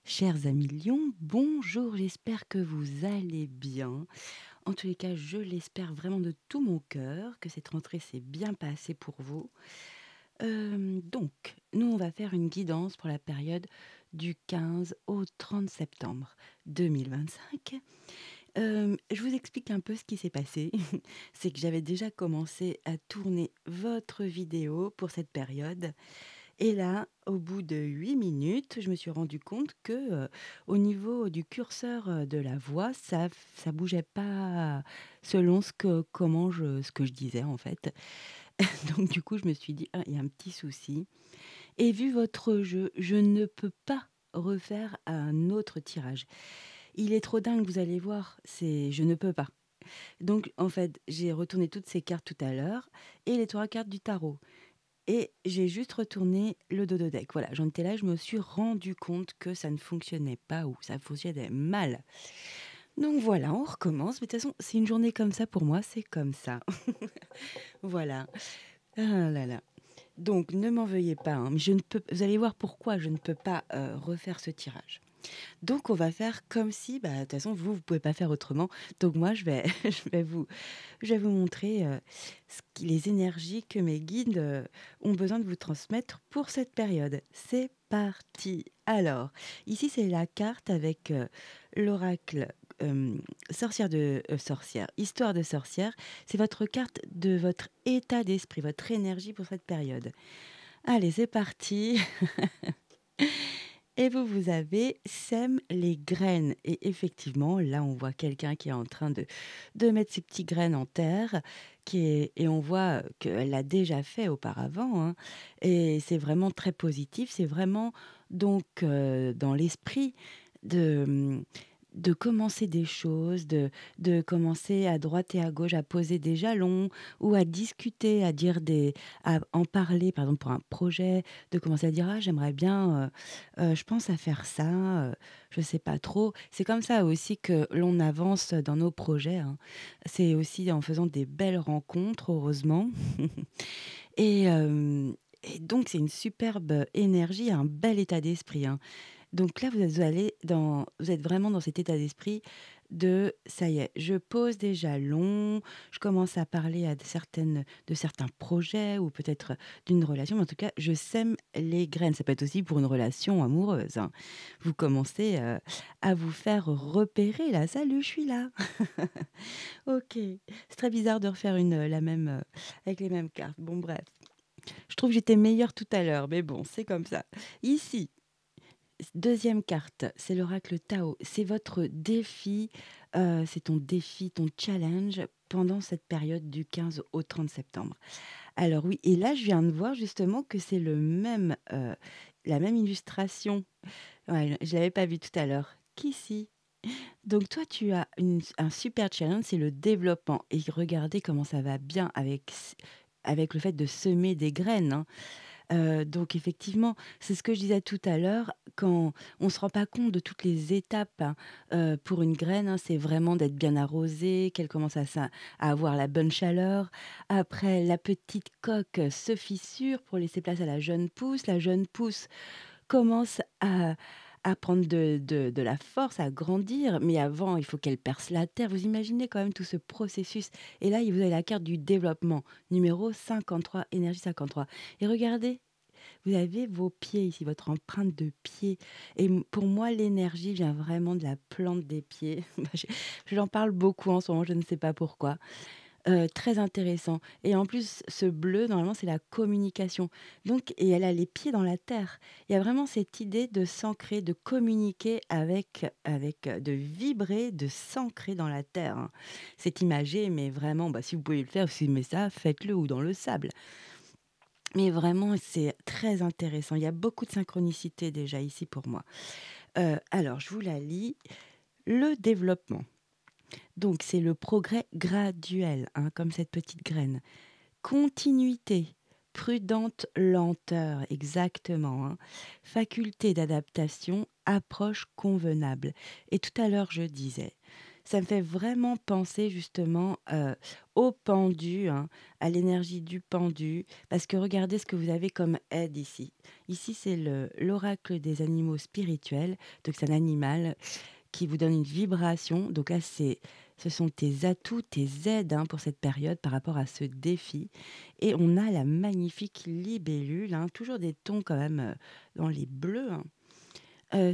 Chers amis lions, bonjour, j'espère que vous allez bien. En tous les cas, je l'espère vraiment de tout mon cœur que cette rentrée s'est bien passée pour vous. Donc, nous, on va faire une guidance pour la période du 15 au 30 septembre 2025. Je vous explique un peu ce qui s'est passé. C'est que j'avais déjà commencé à tourner votre vidéo pour cette période et là, au bout de 8 minutes, je me suis rendu compte que, au niveau du curseur, de la voix, ça bougeait pas selon ce que je disais, en fait. Donc du coup, je me suis dit: «Ah, il y a un petit souci» et vu votre jeu, je ne peux pas refaire un autre tirage. Il est trop dingue, vous allez voir, c'est je ne peux pas. Donc en fait, j'ai retourné toutes ces cartes tout à l'heure et les 3 cartes du tarot. Et j'ai juste retourné le dodo deck. Voilà, j'en étais là, je me suis rendu compte que ça ne fonctionnait pas ou ça fonctionnait mal. Donc voilà, on recommence. Mais de toute façon, c'est une journée comme ça pour moi, c'est comme ça. Voilà. Ah là là. Donc ne m'en veuillez pas, hein, mais je ne peux, vous allez voir pourquoi je ne peux pas refaire ce tirage. Donc on va faire comme si, bah, de toute façon, vous pouvez pas faire autrement. Donc moi, je vais, je vais vous montrer les énergies que mes guides ont besoin de vous transmettre pour cette période. C'est parti. Alors, ici, c'est la carte avec l'oracle sorcière, histoire de sorcière. C'est votre carte de votre état d'esprit, votre énergie pour cette période. Allez, c'est parti. Et vous avez sème les graines. Et effectivement, là, on voit quelqu'un qui est en train de mettre ses petites graines en terre, et on voit qu'elle l'a déjà fait auparavant, hein. Et c'est vraiment très positif. C'est vraiment donc dans l'esprit de, de commencer des choses, de commencer à droite et à gauche, à poser des jalons ou à discuter, à en parler, par exemple pour un projet, de commencer à dire: «Ah, j'aimerais bien, je pense à faire ça, je sais pas trop». C'est comme ça aussi que l'on avance dans nos projets, hein. C'est aussi en faisant des belles rencontres, heureusement. Et donc c'est une superbe énergie, un bel état d'esprit, hein. Donc là, vous êtes vraiment dans cet état d'esprit de: «Ça y est, je pose des jalons, je commence à parler de certains projets ou peut-être d'une relation, mais en tout cas, je sème les graines». Ça peut être aussi pour une relation amoureuse, hein. Vous commencez, à vous faire repérer là: «Salut, je suis là». OK. C'est très bizarre de refaire la même, avec les mêmes cartes. Bon bref, je trouve que j'étais meilleure tout à l'heure, mais bon, c'est comme ça. Ici, deuxième carte, c'est l'oracle Tao. C'est votre défi, c'est ton défi, ton challenge pendant cette période du 15 au 30 septembre. Alors oui, et là, je viens de voir justement que c'est la même illustration. Ouais, je l'avais pas vu tout à l'heure, qu'ici. Donc toi, tu as un super challenge, c'est le développement. Et regardez comment ça va bien avec le fait de semer des graines, hein. Donc effectivement, c'est ce que je disais tout à l'heure, quand on se rend pas compte de toutes les étapes, hein, pour une graine, hein, c'est vraiment d'être bien arrosée, qu'elle commence à avoir la bonne chaleur. Après, la petite coque se fissure pour laisser place à la jeune pousse. La jeune pousse commence à prendre de la force, à grandir, mais avant, il faut qu'elle perce la terre. Vous imaginez quand même tout ce processus? Et là, vous avez la carte du développement, numéro 53, énergie 53. Et regardez, vous avez vos pieds ici, votre empreinte de pied. Et pour moi, l'énergie vient vraiment de la plante des pieds. Bah, j'en parle beaucoup en ce moment, je ne sais pas pourquoi. Très intéressant, et en plus, ce bleu, normalement, c'est la communication. Donc, et elle a les pieds dans la terre. Il y a vraiment cette idée de s'ancrer, de communiquer de vibrer, de s'ancrer dans la terre, hein. C'est imagé, mais vraiment, bah, si vous pouvez le faire, si vous aimez ça, faites-le, ou dans le sable. Mais vraiment, c'est très intéressant. Il y a beaucoup de synchronicité déjà ici pour moi. Alors, je vous la lis. Le développement. Donc, c'est le progrès graduel, hein, comme cette petite graine. Continuité, prudente lenteur, exactement, hein. Faculté d'adaptation, approche convenable. Et tout à l'heure, je disais, Ça me fait vraiment penser justement, au pendu, hein, à l'énergie du pendu, parce que regardez ce que vous avez comme aide ici. Ici, c'est le l'oracle des animaux spirituels, donc c'est un animal qui vous donne une vibration. Donc là, ce sont tes atouts, tes aides, hein, pour cette période par rapport à ce défi. Et on a la magnifique libellule, hein, toujours des tons quand même, dans les bleus, hein.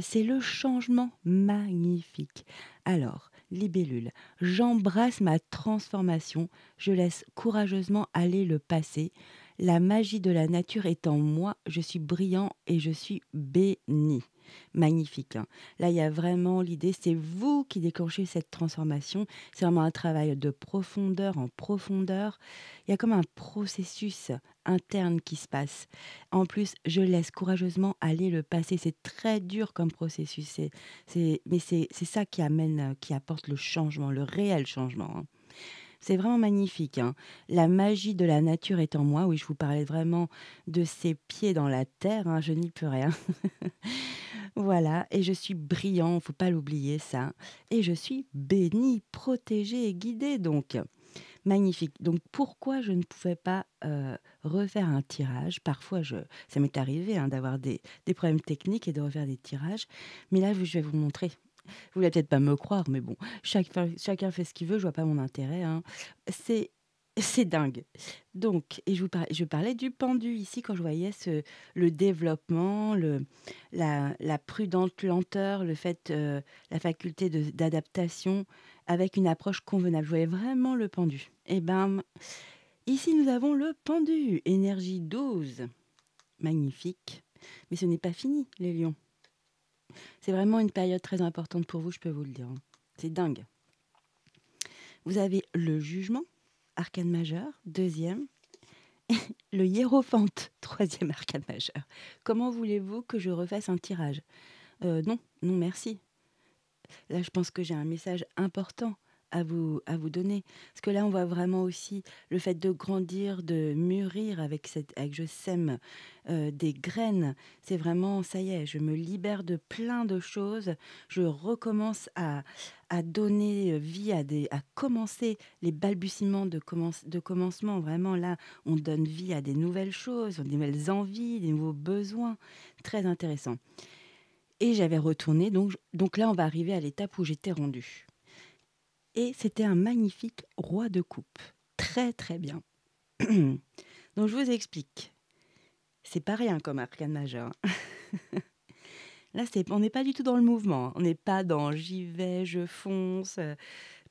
C'est le changement magnifique. Alors, libellule: «J'embrasse ma transformation, je laisse courageusement aller le passé. La magie de la nature est en moi, je suis brillant et je suis béni». Magnifique, hein. Là, il y a vraiment l'idée, c'est vous qui déclenchez cette transformation. C'est vraiment un travail de profondeur en profondeur. Il y a comme un processus interne qui se passe. En plus, je laisse courageusement aller le passé. C'est très dur comme processus. Mais c'est ça qui amène, qui apporte le changement, le réel changement, hein. C'est vraiment magnifique, hein. La magie de la nature est en moi. Oui, je vous parlais vraiment de ses pieds dans la terre, hein, je n'y peux rien. Voilà, et je suis brillant, faut pas l'oublier ça. Et je suis béni, protégé et guidé donc. Magnifique. Donc pourquoi je ne pouvais pas, refaire un tirage? Parfois ça m'est arrivé, hein, d'avoir des problèmes techniques et de refaire des tirages. Mais là, je vais vous montrer. Vous allez peut-être pas me croire, mais bon, chacun fait ce qu'il veut, je vois pas mon intérêt, hein. C'est c'est dingue. Donc je parlais du pendu ici quand je voyais le développement, la prudente lenteur, le fait, la faculté d'adaptation avec une approche convenable. Je voyais vraiment le pendu. Et ben, ici nous avons le pendu, énergie 12, magnifique. Mais ce n'est pas fini les lions. C'est vraiment une période très importante pour vous, je peux vous le dire, hein. C'est dingue. Vous avez le jugement, arcane majeur, deuxième, le hiérophante, troisième arcane majeur. Comment voulez-vous que je refasse un tirage? Non, non merci. Là, je pense que j'ai un message important à vous donner. Parce que là, on voit vraiment aussi le fait de grandir, de mûrir avec je sème des graines. C'est vraiment, ça y est, je me libère de plein de choses. Je recommence à donner vie à commencer les balbutiements de commencement. Vraiment, là, on donne vie à des nouvelles choses, des nouvelles envies, des nouveaux besoins. Très intéressant. Et j'avais retourné, donc là, on va arriver à l'étape où j'étais rendue. Et c'était un magnifique roi de coupe. Très, très bien. Donc je vous explique. C'est pas rien comme arcane majeur. Là, on n'est pas du tout dans le mouvement, hein. On n'est pas dans j'y vais, je fonce.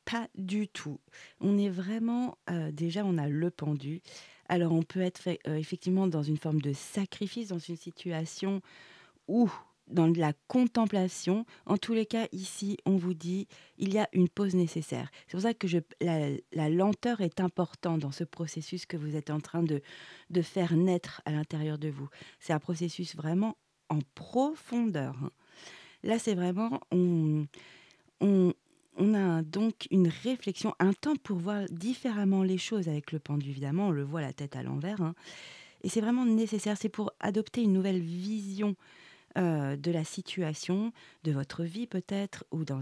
Pas du tout. On est vraiment, déjà, on a le pendu. Alors, on peut être effectivement dans une forme de sacrifice, dans une situation ou dans de la contemplation. En tous les cas, ici, on vous dit, il y a une pause nécessaire. C'est pour ça que la lenteur est importante dans ce processus que vous êtes en train de faire naître à l'intérieur de vous. C'est un processus vraiment en profondeur, hein. Là, c'est vraiment, on, on a donc une réflexion, un temps pour voir différemment les choses avec le pendu, évidemment. On le voit la tête à l'envers, hein. Et c'est vraiment nécessaire. C'est pour adopter une nouvelle vision de la situation, de votre vie peut-être, ou dans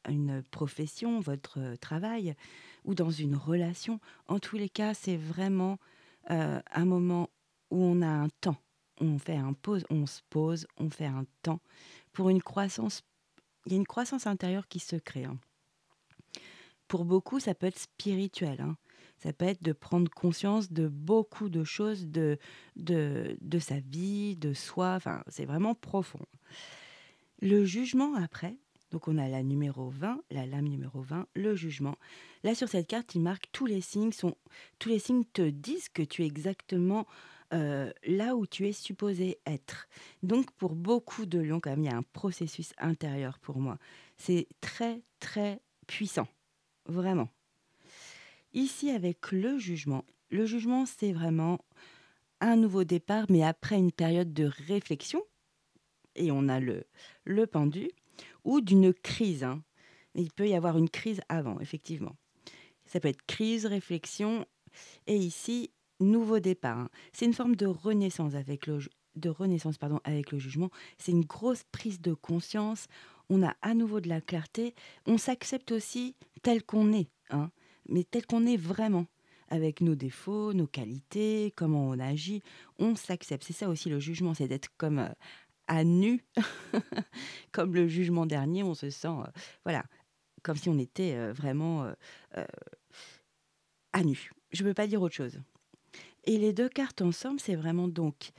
une profession, votre travail, ou dans une relation. En tous les cas, c'est vraiment un moment où on a un temps. On fait un pause, on se pose, on fait un temps pour une croissance. Il y a une croissance intérieure qui se crée, hein. Pour beaucoup, ça peut être spirituel, hein. Ça peut être de prendre conscience de beaucoup de choses de sa vie, de soi, enfin, c'est vraiment profond. Le jugement après, donc on a la numéro 20, la lame numéro 20, le jugement. Là, sur cette carte, il marque tous les signes te disent que tu es exactement là où tu es supposé être. Donc, pour beaucoup de lions, quand même, il y a un processus intérieur pour moi. C'est très, très puissant, vraiment. Ici, avec le jugement, c'est vraiment un nouveau départ, mais après une période de réflexion, et on a le pendu, ou d'une crise, hein. Il peut y avoir une crise avant, effectivement. Ça peut être crise, réflexion, et ici, nouveau départ, hein. C'est une forme de renaissance avec de renaissance, pardon, avec le jugement. C'est une grosse prise de conscience. on a à nouveau de la clarté, on s'accepte aussi tel qu'on est, hein, mais tel qu'on est vraiment, avec nos défauts, nos qualités, comment on agit, on s'accepte. C'est ça aussi le jugement, c'est d'être comme, à nu, comme le jugement dernier, on se sent, voilà, comme si on était, vraiment, heu, à nu. Je ne peux pas dire autre chose. Et les 2 cartes ensemble, c'est vraiment donc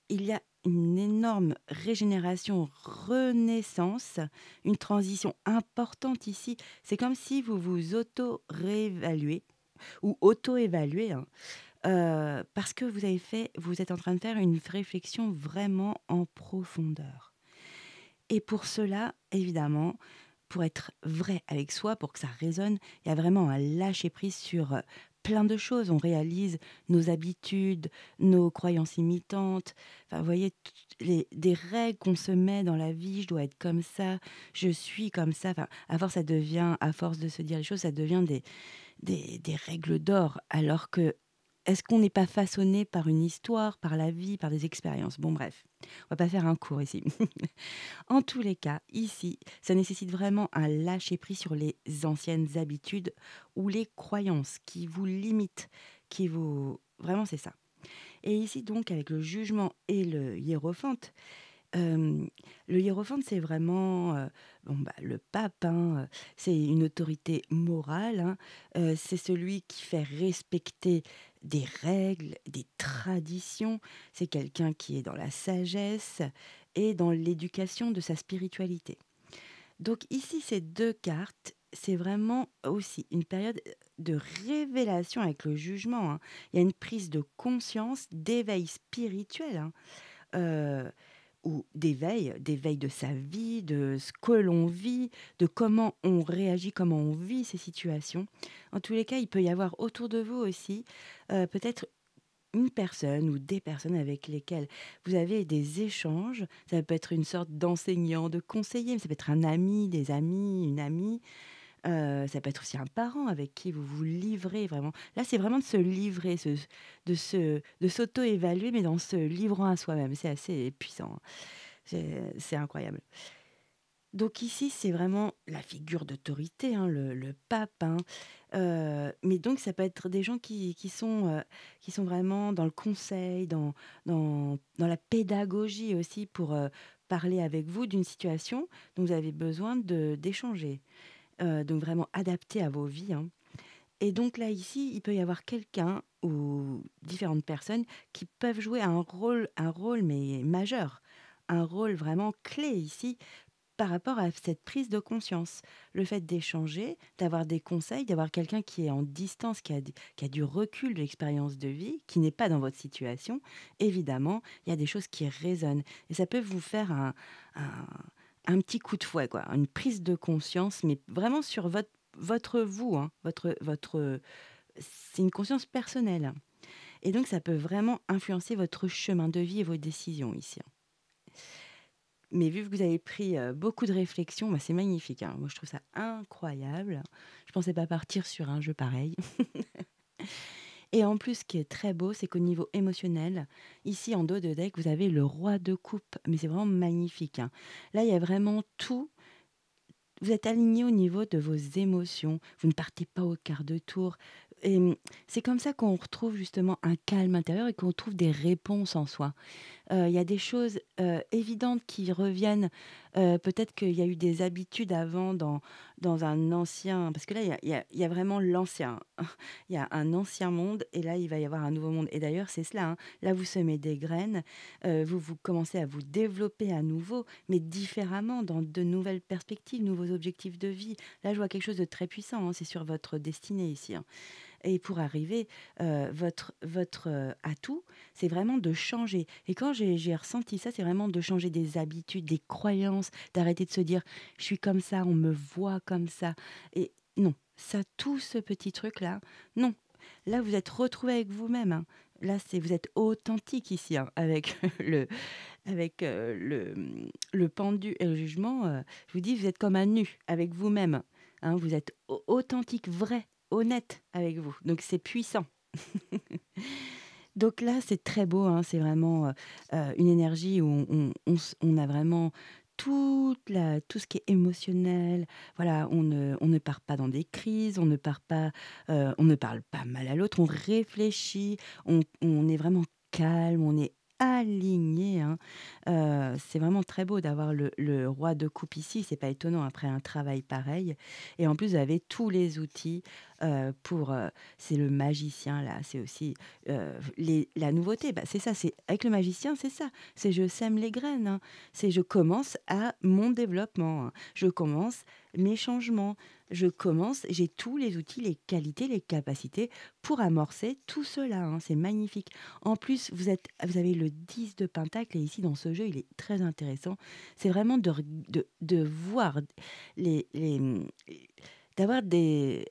il y a une énorme régénération, renaissance, une transition importante ici. C'est comme si vous vous auto-réévaluez ou auto-évaluez, hein, parce que vous êtes en train de faire une réflexion vraiment en profondeur. Et pour cela, évidemment, pour être vrai avec soi, pour que ça résonne, il y a vraiment un lâcher prise sur, plein de choses. On réalise nos habitudes, nos croyances imitantes, enfin, vous voyez, t les des règles qu'on se met dans la vie: «Je dois être comme ça, je suis comme ça», enfin, à force de se dire les choses, ça devient des règles d'or, alors que est-ce qu'on n'est pas façonné par une histoire, par la vie, par des expériences? Bon bref, on va pas faire un cours ici. En tous les cas, ici, ça nécessite vraiment un lâcher-prise sur les anciennes habitudes ou les croyances qui vous limitent, qui vous vraiment c'est ça. Et ici donc avec le jugement et le hiérophante, Hem, le hiérophante, c'est vraiment, bon, bah, le pape, hein, c'est une autorité morale, hein, c'est celui qui fait respecter des règles, des traditions. C'est quelqu'un qui est dans la sagesse et dans l'éducation de sa spiritualité. Donc ici, ces 2 cartes, c'est vraiment aussi une période, de révélation avec le jugement, hein. Il y a une prise de conscience, d'éveil spirituel, hein, heu, ou d'éveil de sa vie, de ce que l'on vit, de comment on réagit, comment on vit ces situations. En tous les cas, il peut y avoir autour de vous aussi, peut-être une personne ou des personnes avec lesquelles vous avez des échanges. Ça peut être une sorte d'enseignant, de conseiller, mais ça peut être un ami, des amis, une amie. Ça peut être aussi un parent avec qui vous vous livrez vraiment. Là, c'est vraiment de se livrer, de s'auto-évaluer, mais dans se livrant à soi-même. C'est assez puissant, hein. C'est incroyable. Donc ici, c'est vraiment la figure d'autorité, hein, le pape, hein. Mais donc ça peut être des gens qui sont vraiment dans le conseil, dans la pédagogie aussi pour, parler avec vous d'une situation dont vous avez besoin d'échanger. Donc vraiment adapté à vos vies, hein. Et donc là, ici, il peut y avoir quelqu'un ou différentes personnes qui peuvent jouer un rôle mais majeur, un rôle vraiment clé ici par rapport à cette prise de conscience. Le fait d'échanger, d'avoir des conseils, d'avoir quelqu'un qui est en distance, qui a du recul de l'expérience de vie, qui n'est pas dans votre situation, évidemment, il y a des choses qui résonnent. Et ça peut vous faire un, un petit coup de fouet, quoi, une prise de conscience, mais vraiment sur votre vous, hein, c'est une conscience personnelle. Et donc, ça peut vraiment influencer votre chemin de vie et vos décisions ici, hein. Mais vu que vous avez pris, beaucoup de réflexion, bah, c'est magnifique, hein. Moi, je trouve ça incroyable. Je pensais pas partir sur un jeu pareil. Et en plus, ce qui est très beau, c'est qu'au niveau émotionnel, ici, en dos de deck, vous avez le roi de coupe, mais c'est vraiment magnifique, hein. Là, il y a vraiment tout. Vous êtes aligné au niveau de vos émotions, vous ne partez pas au quart de tour et c'est comme ça qu'on retrouve justement un calme intérieur et qu'on trouve des réponses en soi. Il y a des choses, évidentes qui reviennent, peut-être qu'il y a eu des habitudes avant dans un ancien parce que là, il y a vraiment l'ancien. Il y a un ancien monde et là, il va y avoir un nouveau monde et d'ailleurs, c'est cela, hein. Là, vous semez des graines, vous commencez à vous développer à nouveau, mais différemment, dans de nouvelles perspectives, nouveaux objectifs de vie. Là, je vois quelque chose de très puissant, hein, c'est sur votre destinée ici, hein. Et pour arriver, votre, atout, c'est vraiment de changer et quand j'ai ressenti ça, c'est vraiment de changer des habitudes, des croyances, d'arrêter de se dire: «Je suis comme ça, on me voit comme ça» et non, ça tout ce petit truc-là, non. Là, vous êtes retrouvé avec vous-même, hein. Là, c'est vous êtes authentique ici, hein, avec le pendu et le jugement, je vous dis, vous êtes comme à nu avec vous-même, hein. Vous êtes authentique, vrai, honnête avec vous, donc c'est puissant. Donc là, c'est très beau, hein, c'est vraiment, une énergie où on a vraiment tout ce qui est émotionnel. Voilà, on ne part pas dans des crises, on ne parle pas mal à l'autre, on réfléchit, on est vraiment calme, on est aligné, hein. C'est vraiment très beau d'avoir le roi de coupe ici, c'est pas étonnant après un travail pareil et en plus vous avez tous les outils, c'est le magicien là, c'est aussi, les la nouveauté, bah, c'est ça, c'est avec le magicien, c'est ça, c'est je sème les graines, hein. C'est je commence à mon développement, hein. Je commence mes changements. Je commence, j'ai tous les outils, les qualités, les capacités pour amorcer tout cela, hein. C'est magnifique. En plus, vous avez le 10 de Pentacle et ici dans ce jeu, il est très intéressant. C'est vraiment de voir d'avoir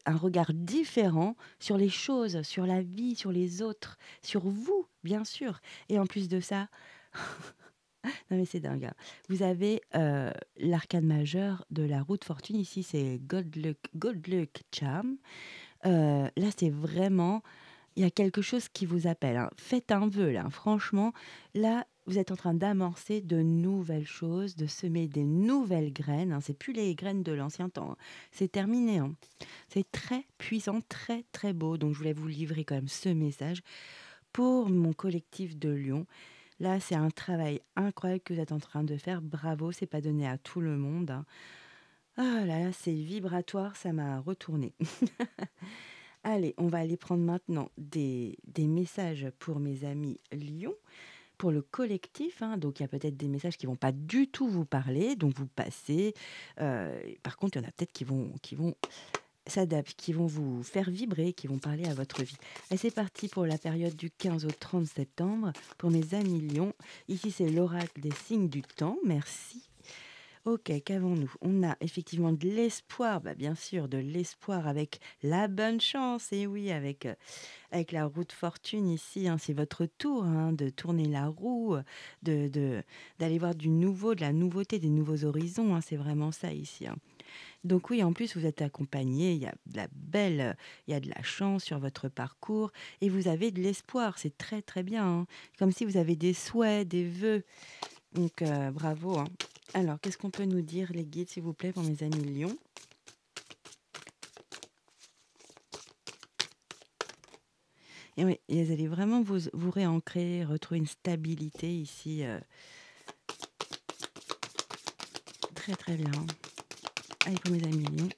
un regard différent sur les choses, sur la vie, sur les autres, sur vous, bien sûr. Et en plus de ça, non mais c'est dingue, hein. Vous avez, l'arcane majeur de la roue de fortune ici, c'est Good Luck Charm. Là, c'est vraiment il y a quelque chose qui vous appelle, hein. Faites un vœu là, franchement. Là, vous êtes en train d'amorcer de nouvelles choses, de semer des nouvelles graines, hein. C'est plus les graines de l'ancien temps, hein. C'est terminé, hein. C'est très puissant, très, très beau. Donc je voulais vous livrer quand même ce message pour mon collectif de Lyon. Là, c'est un travail incroyable que vous êtes en train de faire. Bravo, c'est pas donné à tout le monde, hein. Ah là là, c'est vibratoire, ça m'a retourné. Allez, on va aller prendre maintenant des messages pour mes amis Lyon, pour le collectif, hein. Donc, il y a peut-être des messages qui vont pas du tout vous parler, donc vous passez. Par contre, il y en a peut-être qui vont s'adaptent, qui vont vous faire vibrer, qui vont parler à votre vie. Et c'est parti pour la période du 15 au 30 septembre pour mes amis Lion. Ici, c'est l'oracle des signes du temps. Merci. Ok, qu'avons-nous? On a effectivement de l'espoir, bah bien sûr, de l'espoir avec la bonne chance, et oui, avec la roue de fortune ici, hein, c'est votre tour, hein, de tourner la roue, de, d'aller voir du nouveau, de la nouveauté, des nouveaux horizons, hein, c'est vraiment ça ici, hein. Donc oui, en plus, vous êtes accompagné, il y a de la chance sur votre parcours et vous avez de l'espoir, c'est très très bien, hein. Comme si vous avez des souhaits, des vœux. Donc bravo, hein. Alors, qu'est-ce qu'on peut nous dire, les guides, s'il vous plaît, pour mes amis Lions? Et oui, et vous allez vraiment vous réancrer, retrouver une stabilité ici, très très bien, hein. Allez, pour mes amis Lions.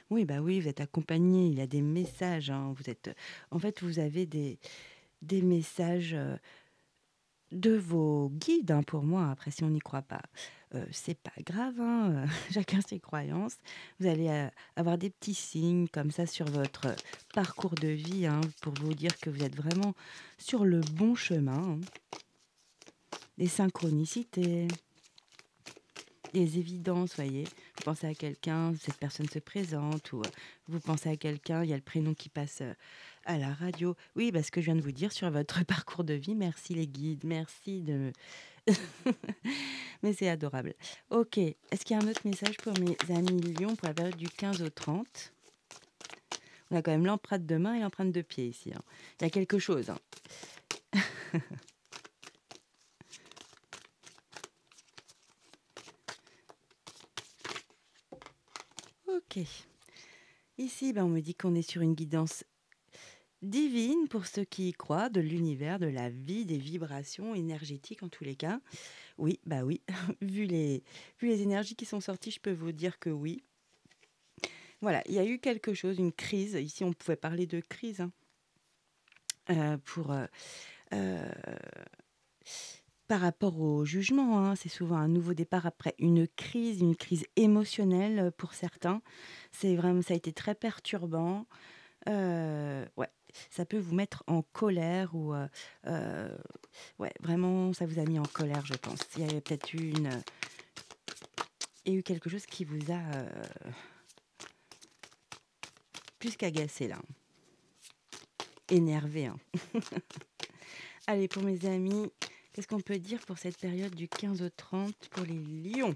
Oui, bah oui, vous êtes accompagné, il y a des messages, hein, en fait, vous avez des messages, de vos guides, hein, pour moi. Après, si on n'y croit pas, c'est pas grave, hein, chacun ses croyances. Vous allez, avoir des petits signes comme ça sur votre parcours de vie, hein, pour vous dire que vous êtes vraiment sur le bon chemin, hein. Des synchronicités, des évidences, voyez. Vous pensez à quelqu'un, cette personne se présente ou, vous pensez à quelqu'un, il y a le prénom qui passe, à la radio. Oui, bah, ce que je viens de vous dire sur votre parcours de vie. Merci les guides, merci de mais c'est adorable. OK. Est-ce qu'il y a un autre message pour mes amis Lions pour la période du 15 au 30? On a quand même l'empreinte de main et l'empreinte de pied ici, hein. Il y a quelque chose, hein. OK. Ici, ben, on me dit qu'on est sur une guidance divine pour ceux qui y croient, de l'univers, de la vie, des vibrations énergétiques en tous les cas. Oui, bah oui. Vu les énergies qui sont sorties, je peux vous dire que oui. Voilà, il y a eu quelque chose, une crise. Ici, on pouvait parler de crise, hein, pour, heu par rapport au jugement, hein. C'est souvent un nouveau départ après une crise émotionnelle, pour certains. C'est vraiment ça a été très perturbant. Ouais, ça peut vous mettre en colère ou, heu, ouais, vraiment ça vous a mis en colère, je pense. Il y avait peut-être il y a eu quelque chose qui vous a, plus qu'agacé là, hein. Énervé, hein. Allez, pour mes amis, qu'est-ce qu'on peut dire pour cette période du 15 au 30 pour les lions?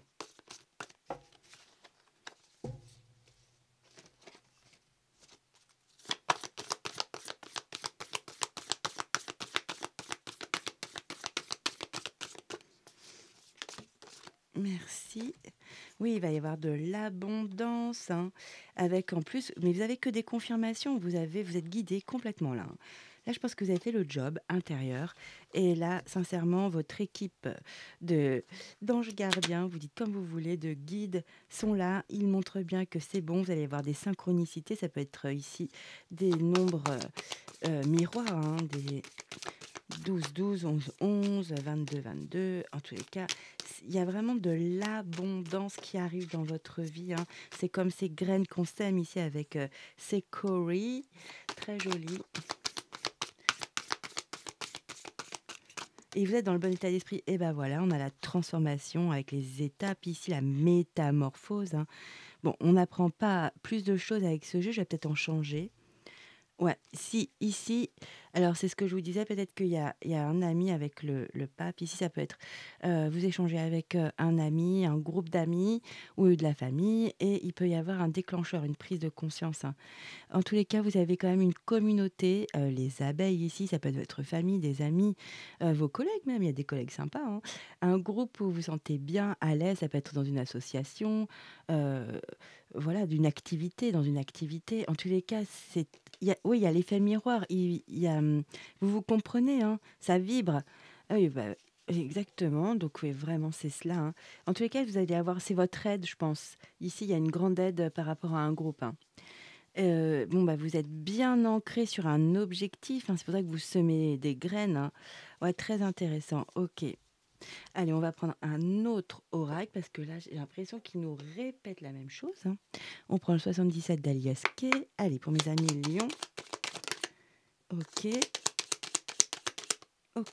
Merci. Oui, il va y avoir de l'abondance, hein, avec en plus mais vous avez que des confirmations, vous êtes guidé complètement là, hein. Là, je pense que vous avez fait le job intérieur et là, sincèrement, votre équipe de d'anges gardiens, vous dites comme vous voulez, de guides sont là. Ils montrent bien que c'est bon, vous allez avoir des synchronicités, ça peut être, ici des nombres, miroirs, hein, des 12, 12, 11, 11, 22, 22. En tous les cas, il y a vraiment de l'abondance qui arrive dans votre vie, hein. C'est comme ces graines qu'on sème ici avec ces coris. Très joli. Et vous êtes dans le bon état d'esprit. Et ben voilà, on a la transformation avec les étapes ici, la métamorphose, hein. Bon, on n'apprend pas plus de choses avec ce jeu, je vais peut-être en changer. Ouais, si ici alors c'est ce que je vous disais, peut-être qu'il y a un ami avec le pape. Ici, ça peut être, vous échangez avec, un ami, un groupe d'amis ou de la famille et il peut y avoir un déclencheur, une prise de conscience, hein. En tous les cas, vous avez quand même une communauté, les abeilles ici, ça peut être votre famille, des amis, vos collègues même, il y a des collègues sympas, hein. Un groupe où vous vous sentez bien à l'aise, ça peut être dans une association, heu, voilà, dans une activité. En tous les cas, il y a l'effet miroir, il y a, vous vous comprenez, hein, ça vibre. Ah oui, bah, exactement, donc oui, vraiment, c'est cela, hein. En tous les cas, vous allez avoir c'est votre aide, je pense. Ici, il y a une grande aide, par rapport à un groupe, hein. Bon, bah, vous êtes bien ancré sur un objectif, hein, c'est pour ça que vous semez des graines, hein. Ouais, très intéressant, OK. Allez, on va prendre un autre oracle parce que là, j'ai l'impression qu'il nous répète la même chose, hein. On prend le 77 d'Alias Kay. Allez, pour mes amis lions. OK, OK.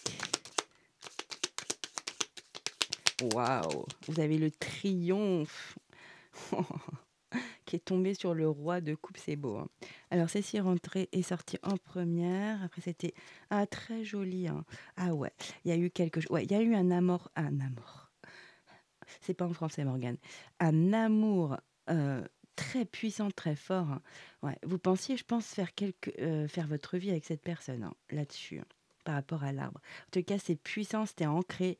Waouh! Vous avez le triomphe qui est tombé sur le roi de coupe, c'est beau, hein. Alors celle-ci est rentrée et sortie en première. Après c'était ah très joli, hein. Ah ouais, il y a eu quelque chose. Ouais, il y a eu un amour. C'est pas en français Morgane. Un amour très puissant, très fort, hein. Ouais, vous pensiez, je pense, faire votre vie avec cette personne, hein, là-dessus, hein, par rapport à l'arbre. En tout cas, c'est puissant, c'était ancré.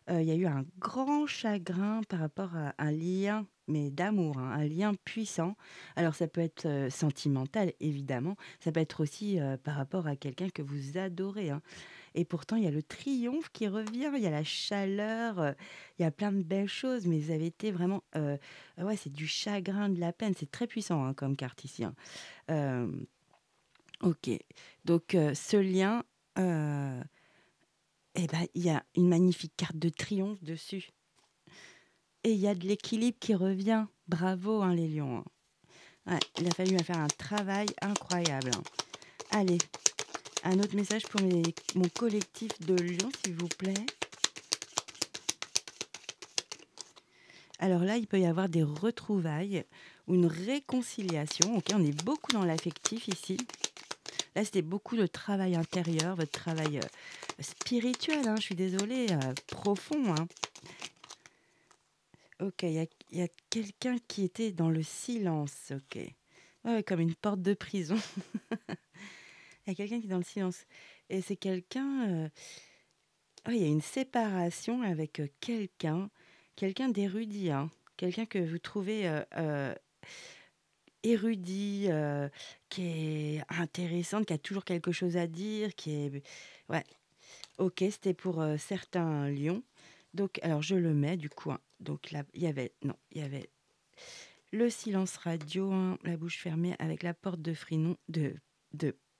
Il y a eu un grand chagrin par rapport à un lien, mais d'amour, hein, un lien puissant. Alors ça peut être, sentimental évidemment, ça peut être aussi, par rapport à quelqu'un que vous adorez, hein. Et pourtant il y a le triomphe qui revient, il y a la chaleur, il y a plein de belles choses, mais vous avez été vraiment, ouais, c'est du chagrin, de la peine, c'est très puissant, hein, comme carte ici, hein. Hem, OK, donc ce lien, heu et ben, il y a une magnifique carte de triomphe dessus. Et il y a de l'équilibre qui revient. Bravo, hein, les lions, hein. Ouais, il a fallu faire un travail incroyable, hein. Allez, un autre message pour mon collectif de lions, s'il vous plaît. Alors là, il peut y avoir des retrouvailles ou une réconciliation. Ok, on est beaucoup dans l'affectif ici. Là, c'était beaucoup de travail intérieur, votre travail spirituel, hein, je suis désolée, profond, hein. OK, il y a quelqu'un qui était dans le silence, OK. Ouais, ouais, comme une porte de prison. Il y a quelqu'un qui est dans le silence et c'est quelqu'un, il y a une séparation avec, quelqu'un d'érudit, hein. Quelqu'un que vous trouvez, érudit, qui est intéressante, qui a toujours quelque chose à dire, qui est ouais, OK, c'était pour, certains lions. Donc alors je le mets du coup, hein. Donc là, il y avait le silence radio, hein, la bouche fermée avec la porte de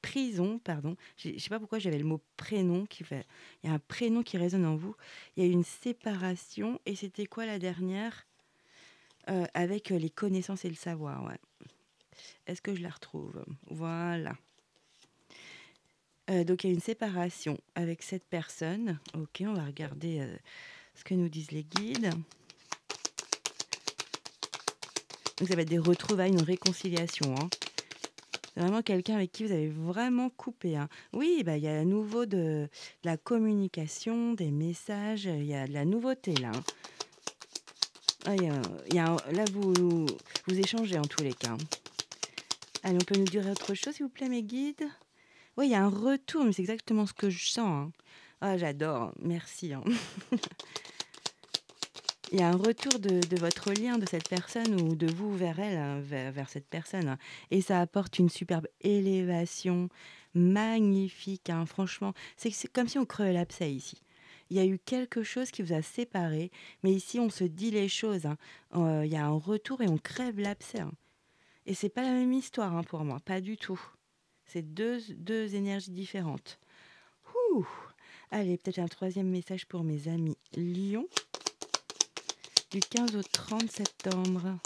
prison, pardon. Je sais pas pourquoi j'avais le mot prénom qui fait il y a un prénom qui résonne en vous. Il y a eu une séparation et c'était quoi la dernière? Avec, les connaissances et le savoir, ouais. Est-ce que je la retrouve? Voilà. Donc il y a une séparation avec cette personne. OK, on va regarder, ce que nous disent les guides. Donc ça va être des retrouvailles, une réconciliation, hein. C'est vraiment quelqu'un avec qui vous avez vraiment coupé, hein. Oui, bah, il y a à nouveau de la communication, des messages, il y a de la nouveauté là, hein. Ah, là, vous échangez en tous les cas, hein. Allez, on peut nous dire autre chose, s'il vous plaît, mes guides? Oui, il y a un retour, mais c'est exactement ce que je sens, hein. Ah, j'adore, merci, hein. Il y a un retour de votre lien, de cette personne ou de vous vers elle, hein, vers cette personne, hein, et ça apporte une superbe élévation magnifique, hein, franchement. C'est comme si on crevait l'abcès ici. Il y a eu quelque chose qui vous a séparés, mais ici on se dit les choses, hein. Il y a un retour et on crève l'abcès, hein. Et c'est pas la même histoire, hein, pour moi, pas du tout. C'est deux énergies différentes. Ouh! Allez, peut-être un troisième message pour mes amis Lion, du 15 au 30 septembre.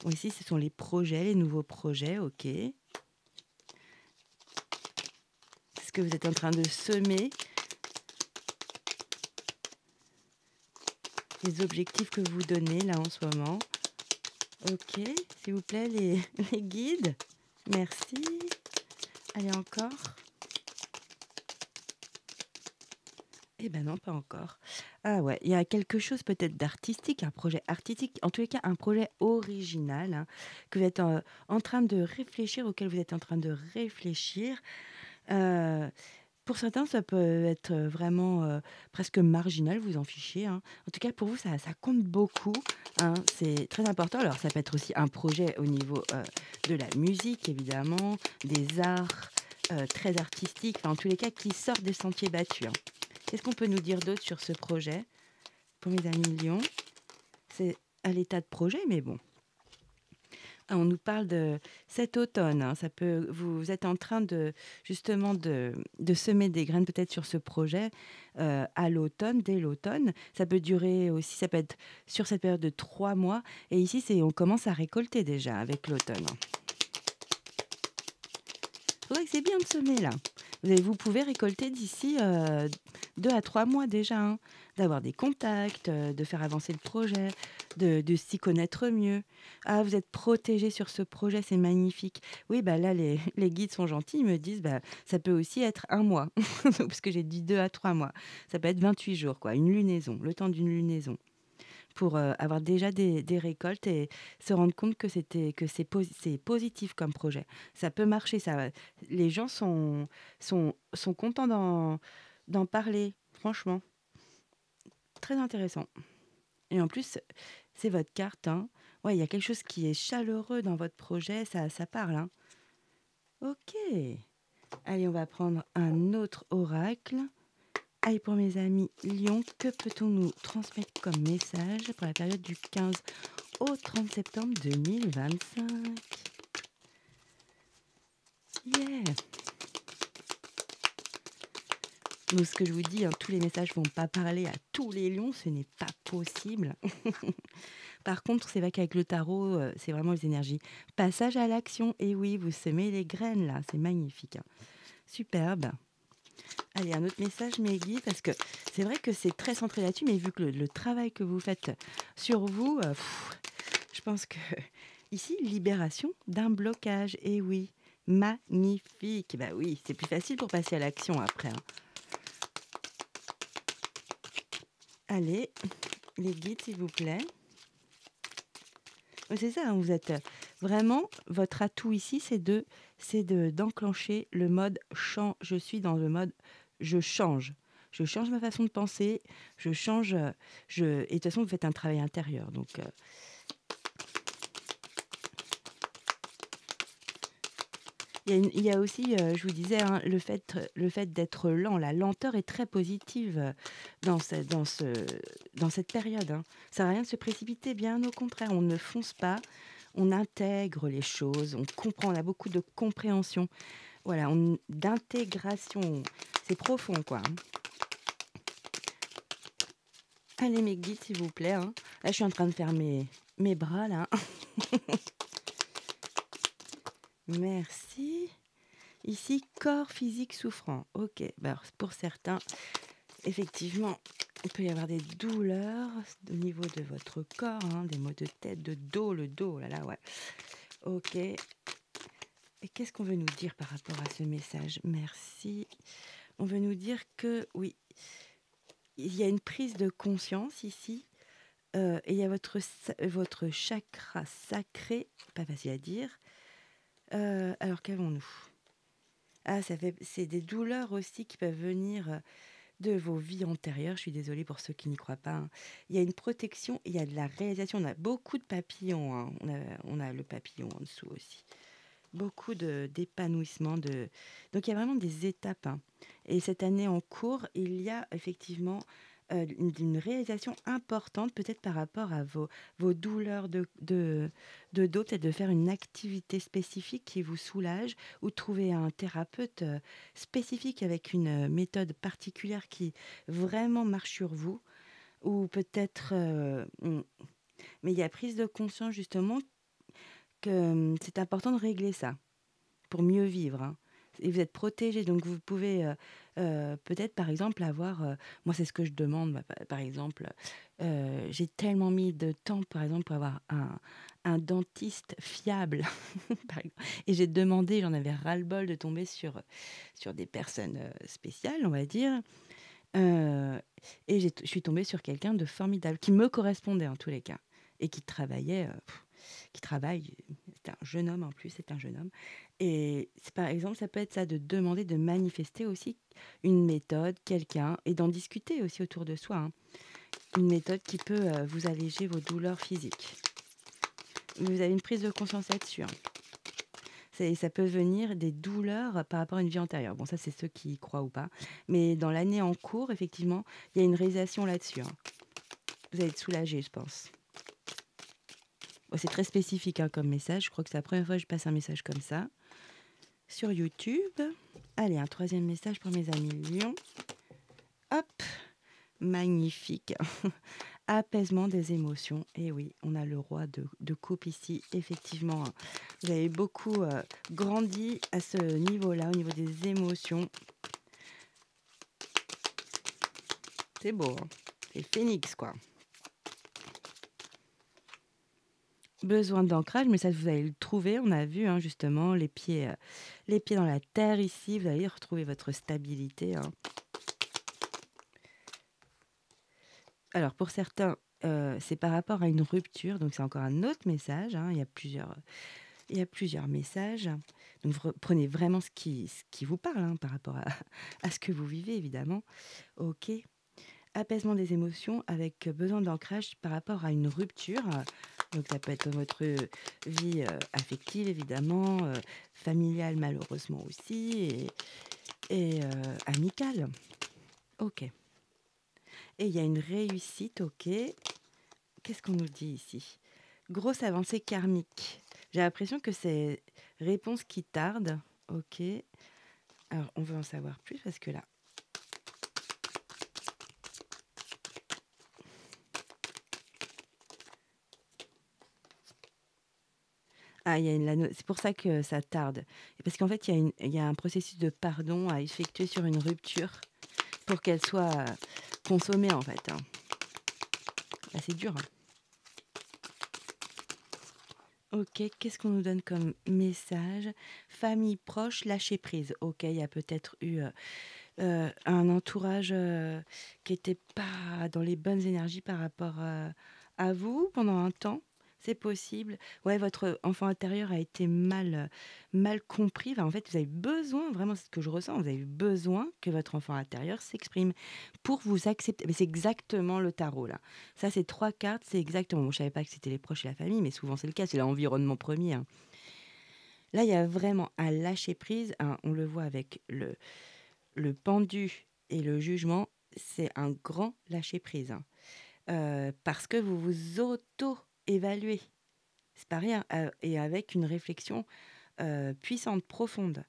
Bon, ici, ce sont les projets, les nouveaux projets, ok. C'est ce que vous êtes en train de semer, les objectifs que vous donnez là en ce moment. Ok, s'il vous plaît, les guides. Merci. Allez, encore. Eh ben non, pas encore. Ah ouais, il y a quelque chose peut-être d'artistique, un projet artistique, en tous les cas un projet original, hein, que vous êtes en train de réfléchir, auquel vous êtes en train de réfléchir. Euh, pour certains, ça peut être vraiment presque marginal, vous en fichez, hein. En tout cas, pour vous, ça compte beaucoup, hein, c'est très important. Alors, ça peut être aussi un projet au niveau de la musique, évidemment, des arts très artistiques, enfin, en tous les cas, qui sortent des sentiers battus, hein. Qu'est-ce qu'on peut nous dire d'autre sur ce projet pour mes amis Lyon? C'est à l'état de projet, mais bon. Ah, on nous parle de cet automne, hein, ça peut, vous êtes en train de justement de semer des graines peut-être sur ce projet à l'automne, dès l'automne. Ça peut durer aussi, ça peut être sur cette période de 3 mois. Et ici, on commence à récolter déjà avec l'automne. C'est vrai que c'est bien de semer là. Vous pouvez récolter d'ici 2 à 3 mois déjà, hein. D'avoir des contacts, de faire avancer le projet, de s'y connaître mieux. Ah, vous êtes protégé sur ce projet, c'est magnifique. Oui, bah là, les guides sont gentils, ils me disent, bah, ça peut aussi être 1 mois, parce que j'ai dit 2 à 3 mois. Ça peut être 28 jours, quoi, une lunaison, le temps d'une lunaison pour avoir déjà des récoltes et se rendre compte que c'est positif comme projet. Ça peut marcher, les gens sont contents d'en parler, franchement. Très intéressant. Et en plus, c'est votre carte, hein. Ouais, il y a quelque chose qui est chaleureux dans votre projet, ça parle, hein. Ok. Allez, on va prendre un autre oracle. Allez, pour mes amis Lion, que peut-on nous transmettre comme message pour la période du 15 au 30 septembre 2025? Yeah! Donc, ce que je vous dis, hein, tous les messages ne vont pas parler à tous les lions, ce n'est pas possible. Par contre, c'est vrai qu'avec le tarot, c'est vraiment les énergies. Passage à l'action, et oui, vous semez les graines là, c'est magnifique, hein. Superbe. Allez, un autre message, Meggy, parce que c'est vrai que c'est très centré là-dessus, mais vu que le travail que vous faites sur vous, je pense que ici, libération d'un blocage. Et oui, magnifique. Bah oui, c'est plus facile pour passer à l'action après, hein. Allez, les guides, s'il vous plaît. C'est ça, hein, vous êtes vraiment, votre atout ici, d'enclencher le mode change. Je suis dans le mode je change. Je change ma façon de penser, je change, et de toute façon, vous faites un travail intérieur. Donc, il y a aussi, je vous disais, hein, le fait d'être lent, la lenteur est très positive dans cette période, hein. Ça sert à rien de se précipiter, bien au contraire, on ne fonce pas, on intègre les choses, on comprend, on a beaucoup de compréhension. Voilà, d'intégration, c'est profond, quoi, hein. Allez, mes guides, s'il vous plaît, hein. Là, je suis en train de faire mes bras, là. Merci. Ici, corps physique souffrant. Ok, bah, alors, pour certains, effectivement, il peut y avoir des douleurs au niveau de votre corps, hein, des maux de tête, de dos, le dos, oh là là, ouais. Ok. Et qu'est-ce qu'on veut nous dire par rapport à ce message? Merci. On veut nous dire que, oui, il y a une prise de conscience ici, et il y a votre chakra sacré, pas facile à dire. Alors, qu'avons-nous? Ah, c'est des douleurs aussi qui peuvent venir de vos vies antérieures. Je suis désolée pour ceux qui n'y croient pas, hein. Il y a une protection, il y a de la réalisation. On a beaucoup de papillons, hein. On a le papillon en dessous aussi. Beaucoup d'épanouissement. Donc il y a vraiment des étapes, hein. Et cette année en cours, il y a effectivement une réalisation importante, peut-être par rapport à vos douleurs de dos, peut-être de faire une activité spécifique qui vous soulage ou trouver un thérapeute spécifique avec une méthode particulière qui vraiment marche sur vous. Ou peut-être, mais il y a prise de conscience justement que c'est important de régler ça pour mieux vivre, hein. Et vous êtes protégé, donc vous pouvez peut-être par exemple avoir, moi c'est ce que je demande, bah, par exemple, j'ai tellement mis de temps par exemple pour avoir un dentiste fiable, par exemple. Et j'ai demandé, j'en avais ras-le-bol de tomber sur des personnes spéciales, on va dire. euh, et je suis tombée sur quelqu'un de formidable, qui me correspondait en tous les cas, et qui travaillait. Qui travaille, c'est un jeune homme en plus, c'est un jeune homme. Et par exemple, ça peut être ça, de demander, de manifester aussi une méthode, quelqu'un, et d'en discuter aussi autour de soi, hein. Une méthode qui peut vous alléger vos douleurs physiques. Vous avez une prise de conscience là-dessus, hein. Ça peut venir des douleurs par rapport à une vie antérieure. Bon, ça, c'est ceux qui y croient ou pas. Mais dans l'année en cours, effectivement, il y a une réalisation là-dessus, hein. Vous allez être soulagé, je pense. Bon, c'est très spécifique, hein, comme message. Je crois que c'est la première fois que je passe un message comme ça sur YouTube. Allez, un troisième message pour mes amis lions. Hop, magnifique. Apaisement des émotions. Et oui, on a le roi de coupe ici. Effectivement, hein. Vous avez beaucoup grandi à ce niveau-là, au niveau des émotions. C'est beau, hein. C'est phénix, quoi. Besoin d'ancrage, mais ça, vous allez le trouver. On a vu, hein, justement, les pieds dans la terre ici. Vous allez retrouver votre stabilité, hein. Alors, pour certains, c'est par rapport à une rupture, donc c'est encore un autre message, hein. Il y a plusieurs messages. Donc, prenez vraiment ce qui vous parle, hein, par rapport à ce que vous vivez, évidemment. Ok. Apaisement des émotions avec besoin d'ancrage par rapport à une rupture. Donc, ça peut être votre vie affective, évidemment, familiale, malheureusement aussi, et amicale. Ok. Et il y a une réussite, ok. Qu'est-ce qu'on nous dit ici? Grosse avancée karmique. J'ai l'impression que c'est réponse qui tarde. Ok. Alors, on veut en savoir plus parce que là. Ah, il y a c'est pour ça que ça tarde. Et parce qu'en fait, il y a un processus de pardon à effectuer sur une rupture pour qu'elle soit consommée, en fait, hein. Ah, c'est dur, hein. Ok, qu'est-ce qu'on nous donne comme message? Famille proche, lâcher prise. Ok, il y a peut-être eu un entourage qui était pas dans les bonnes énergies par rapport à vous pendant un temps. C'est possible. Ouais, votre enfant intérieur a été mal compris. Enfin, en fait, vous avez besoin, vraiment, c'est ce que je ressens, vous avez besoin que votre enfant intérieur s'exprime pour vous accepter. Mais c'est exactement le tarot, là. Ça, c'est 3 cartes, c'est exactement. Bon, je savais pas que c'était les proches et la famille, mais souvent c'est le cas, c'est l'environnement premier, hein. Là, il y a vraiment un lâcher prise, hein. On le voit avec le pendu et le jugement, c'est un grand lâcher-prise, hein. Parce que vous vous auto-évaluez. C'est pas rien, et avec une réflexion puissante, profonde.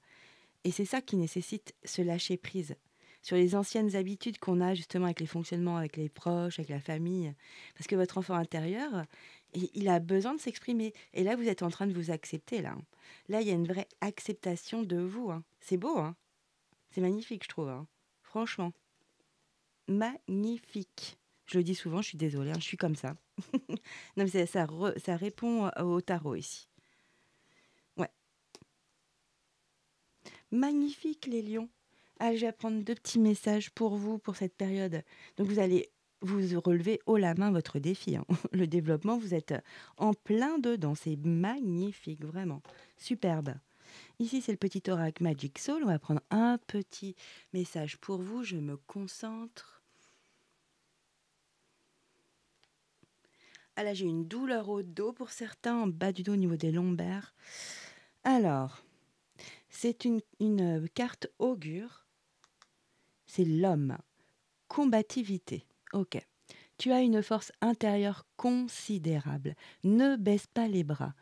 Et c'est ça qui nécessite ce lâcher-prise sur les anciennes habitudes qu'on a justement avec les fonctionnements, avec les proches, avec la famille. Parce que votre enfant intérieur, il a besoin de s'exprimer. Et là, vous êtes en train de vous accepter, là, hein. Là, il y a une vraie acceptation de vous, hein. C'est beau, hein. C'est magnifique, je trouve, hein. Franchement, magnifique. Je le dis souvent, je suis désolée, hein, je suis comme ça. Non, mais ça répond au tarot ici. Ouais. Magnifique, les lions. Ah, je vais prendre 2 petits messages pour vous, pour cette période. Donc, vous allez vous relever haut la main votre défi, hein. Le développement, vous êtes en plein dedans. C'est magnifique, vraiment. Superbe. Ici, c'est le petit oracle Magic Soul. On va prendre un petit message pour vous. Je me concentre. Ah là, j'ai une douleur au dos pour certains, en bas du dos au niveau des lombaires. Alors, c'est une carte augure. C'est l'homme. Combativité. Ok. Tu as une force intérieure considérable. Ne baisse pas les bras.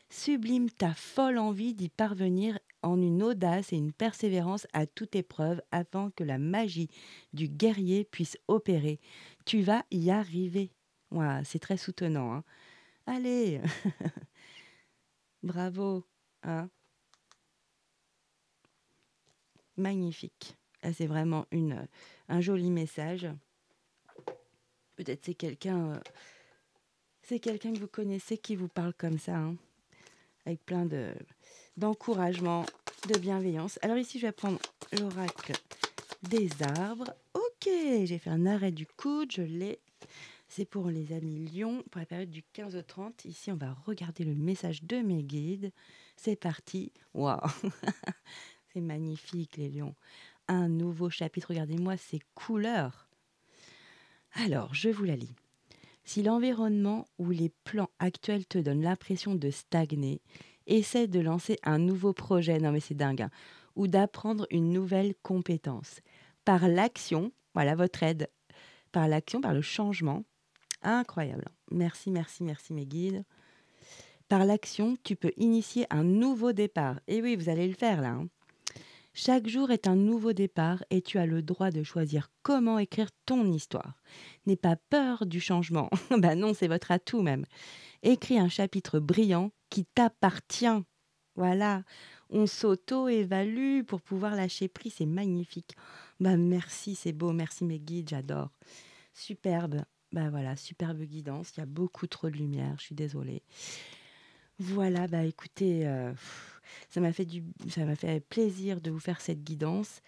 Sublime ta folle envie d'y parvenir en une audace et une persévérance à toute épreuve afin que la magie du guerrier puisse opérer. Tu vas y arriver. Ouah, c'est très soutenant, hein. Allez, bravo, hein. Magnifique. Ah, c'est vraiment un joli message. Peut-être c'est quelqu'un que vous connaissez qui vous parle comme ça, hein, avec plein d'encouragement, de bienveillance. Alors ici, je vais prendre l'oracle des arbres. Ok, j'ai fait un arrêt du coude, je l'ai. C'est pour les amis lions, pour la période du 15 au 30. Ici, on va regarder le message de mes guides. C'est parti. Waouh, c'est magnifique les lions. Un nouveau chapitre, regardez-moi ces couleurs. Alors, je vous la lis. Si l'environnement ou les plans actuels te donnent l'impression de stagner, essaie de lancer un nouveau projet, non mais c'est dingue, hein, ou d'apprendre une nouvelle compétence. Par l'action, voilà votre aide, par l'action, par le changement, incroyable. Merci, merci, merci mes guides. Par l'action, tu peux initier un nouveau départ. Et oui, vous allez le faire là, hein. Chaque jour est un nouveau départ et tu as le droit de choisir comment écrire ton histoire. N'aie pas peur du changement. Ben non, c'est votre atout même. Écris un chapitre brillant qui t'appartient. Voilà, on s'auto-évalue pour pouvoir lâcher prise, c'est magnifique. Ben merci, c'est beau, merci mes guides, j'adore. Superbe, ben voilà, superbe guidance, il y a beaucoup trop de lumière, je suis désolée. Voilà, bah écoutez, ça m'a fait plaisir de vous faire cette guidance.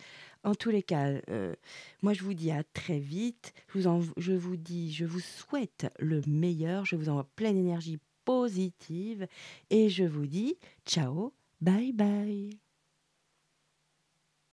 En tous les cas, moi je vous dis à très vite. Je vous souhaite le meilleur. Je vous envoie pleine d'énergie positive et je vous dis ciao, bye bye.